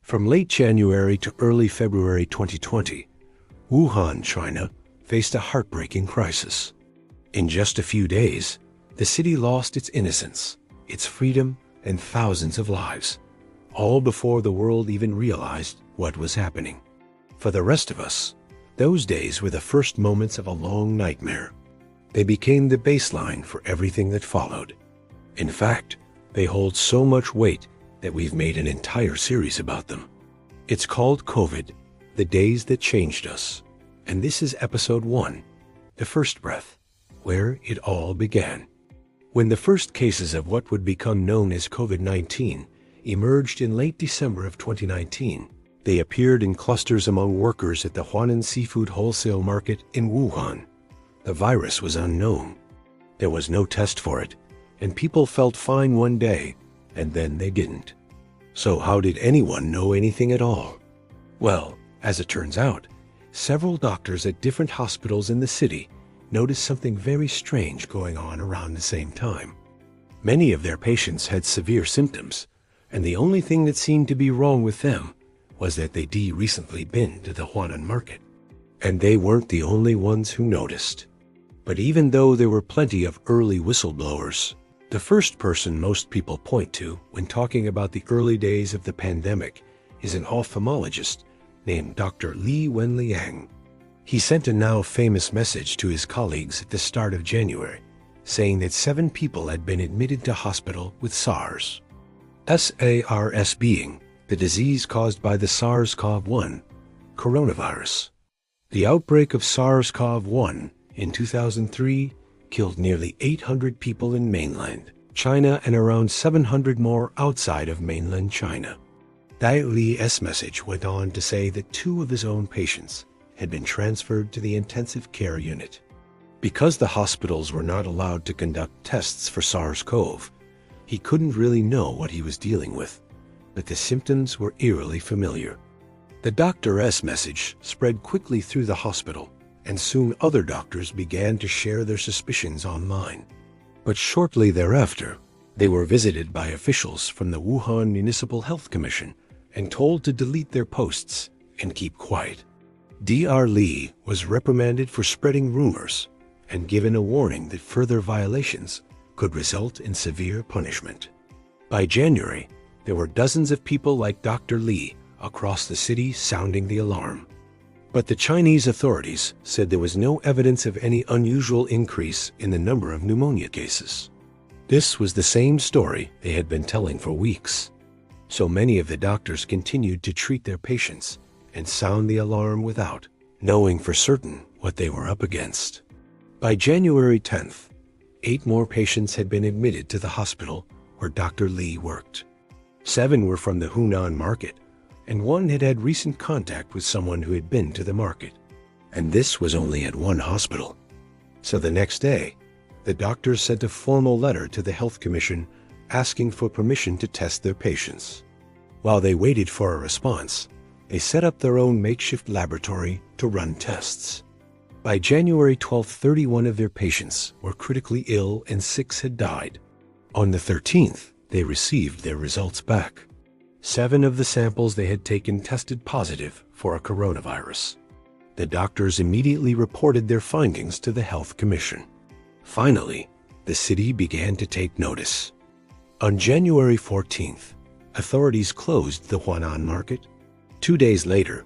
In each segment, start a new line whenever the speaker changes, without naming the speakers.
From late January to early February 2020, Wuhan, China, faced a heartbreaking crisis. In just a few days, the city lost its innocence, its freedom, and thousands of lives, all before the world even realized what was happening. For the rest of us, those days were the first moments of a long nightmare. They became the baseline for everything that followed. In fact, they hold so much weight that we've made an entire series about them. It's called COVID, The Days That Changed Us, and this is episode 1, The First Breath, where it all began. When the first cases of what would become known as COVID-19 emerged in late December of 2019, they appeared in clusters among workers at the Huanan seafood wholesale market in Wuhan. The virus was unknown. There was no test for it, and people felt fine one day, and then they didn't. So how did anyone know anything at all? Well, as it turns out, several doctors at different hospitals in the city noticed something very strange going on around the same time. Many of their patients had severe symptoms, and the only thing that seemed to be wrong with them was that they'd recently been to the Huanan market. And they weren't the only ones who noticed. But even though there were plenty of early whistleblowers, the first person most people point to when talking about the early days of the pandemic is an ophthalmologist named Dr. Wenliang. He sent a now famous message to his colleagues at the start of January, saying that 7 people had been admitted to hospital with SARS. SARS being the disease caused by the SARS-CoV-1 coronavirus. The outbreak of SARS-CoV-1 in 2003 killed nearly 800 people in mainland China and around 700 more outside of mainland China. Dai Li's message went on to say that 2 of his own patients had been transferred to the intensive care unit. Because the hospitals were not allowed to conduct tests for SARS-CoV, he couldn't really know what he was dealing with, but the symptoms were eerily familiar. The doctor's message spread quickly through the hospital, and soon other doctors began to share their suspicions online. But shortly thereafter, they were visited by officials from the Wuhan Municipal Health Commission and told to delete their posts and keep quiet. Dr. Li was reprimanded for spreading rumors and given a warning that further violations could result in severe punishment. By January, there were dozens of people like Dr. Li across the city sounding the alarm. But the Chinese authorities said there was no evidence of any unusual increase in the number of pneumonia cases. This was the same story they had been telling for weeks. So many of the doctors continued to treat their patients and sound the alarm without knowing for certain what they were up against. By January 10th, 8 more patients had been admitted to the hospital where Dr. Li worked. 7 were from the Hunan market, and 1 had had recent contact with someone who had been to the market. And this was only at 1 hospital. So the next day, the doctors sent a formal letter to the Health Commission asking for permission to test their patients. While they waited for a response, they set up their own makeshift laboratory to run tests. By January 12th, 31 of their patients were critically ill and 6 had died. On the 13th, they received their results back. 7 of the samples they had taken tested positive for a coronavirus. The doctors immediately reported their findings to the Health Commission. Finally, the city began to take notice. On January 14th, authorities closed the Huanan market. 2 days later,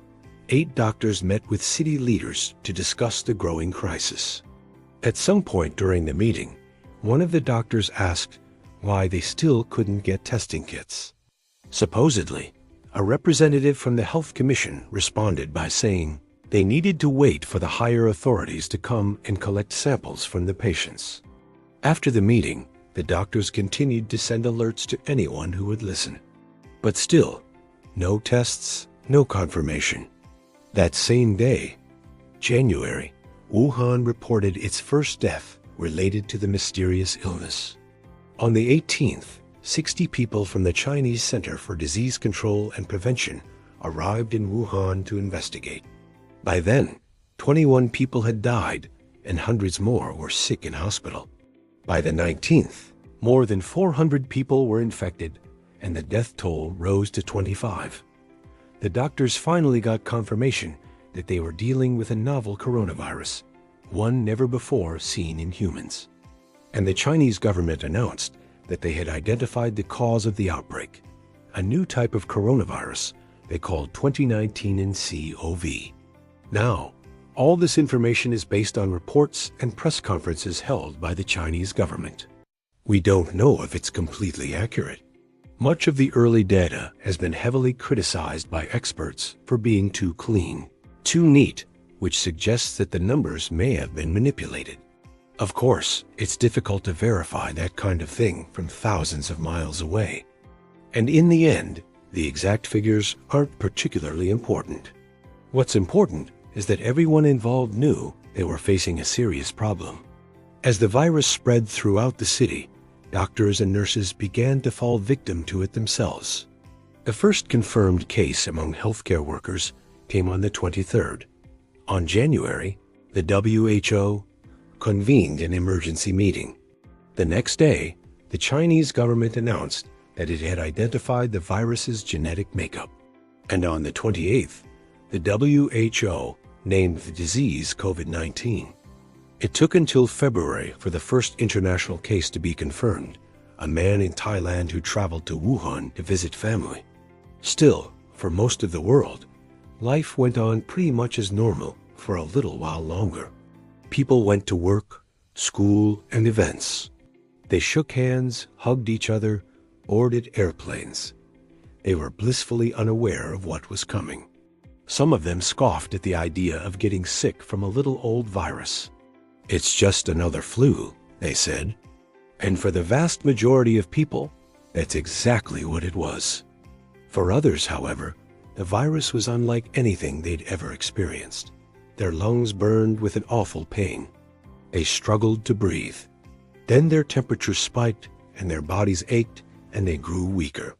8 doctors met with city leaders to discuss the growing crisis. At some point during the meeting, one of the doctors asked why they still couldn't get testing kits. Supposedly, a representative from the Health Commission responded by saying they needed to wait for the higher authorities to come and collect samples from the patients. After the meeting, the doctors continued to send alerts to anyone who would listen. But still, no tests, no confirmation. That same day, January, Wuhan reported its first death related to the mysterious illness. On the 18th, 60 people from the Chinese Center for Disease Control and Prevention arrived in Wuhan to investigate. By then, 21 people had died and hundreds more were sick in hospital. By the 19th, more than 400 people were infected and the death toll rose to 25. The doctors finally got confirmation that they were dealing with a novel coronavirus, one never before seen in humans. And the Chinese government announced that they had identified the cause of the outbreak, a new type of coronavirus they called 2019 CoV. Now, all this information is based on reports and press conferences held by the Chinese government. We don't know if it's completely accurate. Much of the early data has been heavily criticized by experts for being too clean, too neat, which suggests that the numbers may have been manipulated. Of course, it's difficult to verify that kind of thing from thousands of miles away. And in the end, the exact figures aren't particularly important. What's important is that everyone involved knew they were facing a serious problem. As the virus spread throughout the city, doctors and nurses began to fall victim to it themselves. The first confirmed case among healthcare workers came on the 23rd. On January, the WHO convened an emergency meeting. The next day, the Chinese government announced that it had identified the virus's genetic makeup. And on the 28th, the WHO named the disease COVID-19. It took until February for the first international case to be confirmed, a man in Thailand who traveled to Wuhan to visit family. Still, for most of the world, life went on pretty much as normal for a little while longer. People went to work, school, and events. They shook hands, hugged each other, boarded airplanes. They were blissfully unaware of what was coming. Some of them scoffed at the idea of getting sick from a little old virus. It's just another flu, they said. And for the vast majority of people, that's exactly what it was. For others, however, the virus was unlike anything they'd ever experienced. Their lungs burned with an awful pain. They struggled to breathe. Then their temperature spiked, and their bodies ached, and they grew weaker.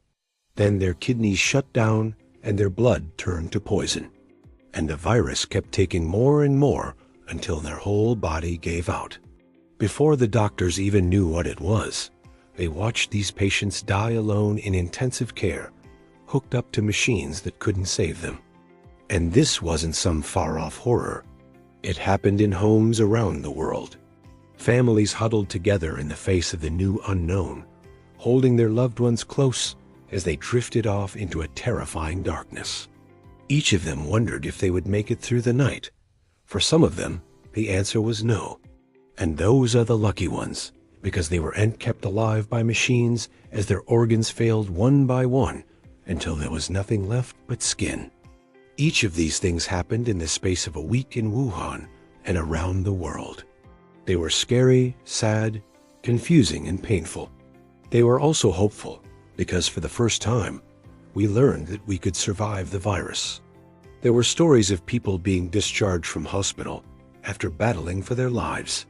Then their kidneys shut down, and their blood turned to poison. And the virus kept taking more and more until their whole body gave out. Before the doctors even knew what it was, they watched these patients die alone in intensive care, hooked up to machines that couldn't save them. And this wasn't some far-off horror. It happened in homes around the world. Families huddled together in the face of the new unknown, holding their loved ones close as they drifted off into a terrifying darkness. Each of them wondered if they would make it through the night. For some of them, the answer was no. And those are the lucky ones, because they were kept alive by machines as their organs failed one by one until there was nothing left but skin. Each of these things happened in the space of a week in Wuhan and around the world. They were scary, sad, confusing, and painful. They were also hopeful, because for the first time, we learned that we could survive the virus. There were stories of people being discharged from hospital after battling for their lives.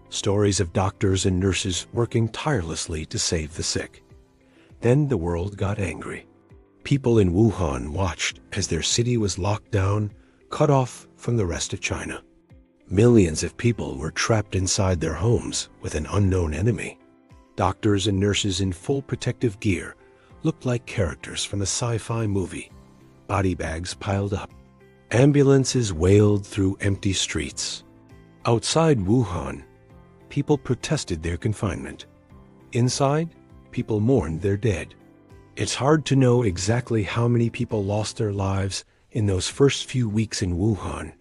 Stories of doctors and nurses working tirelessly to save the sick. Then the world got angry. People in Wuhan watched as their city was locked down, cut off from the rest of China. Millions of people were trapped inside their homes with an unknown enemy. Doctors and nurses in full protective gear looked like characters from a sci-fi movie. Body bags piled up. Ambulances wailed through empty streets. Outside Wuhan, people protested their confinement. Inside, people mourned their dead. It's hard to know exactly how many people lost their lives in those first few weeks in Wuhan,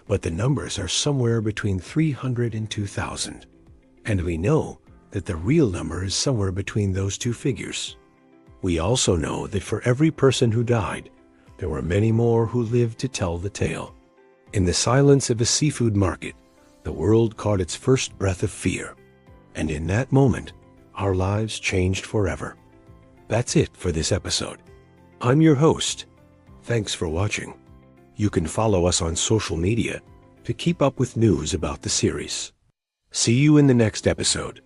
but the numbers are somewhere between 300 and 2,000. And we know that the real number is somewhere between those two figures. We also know that for every person who died, there were many more who lived to tell the tale. In the silence of a seafood market, the world caught its first breath of fear. And in that moment, our lives changed forever. That's it for this episode. I'm your host. Thanks for watching. You can follow us on social media to keep up with news about the series. See you in the next episode.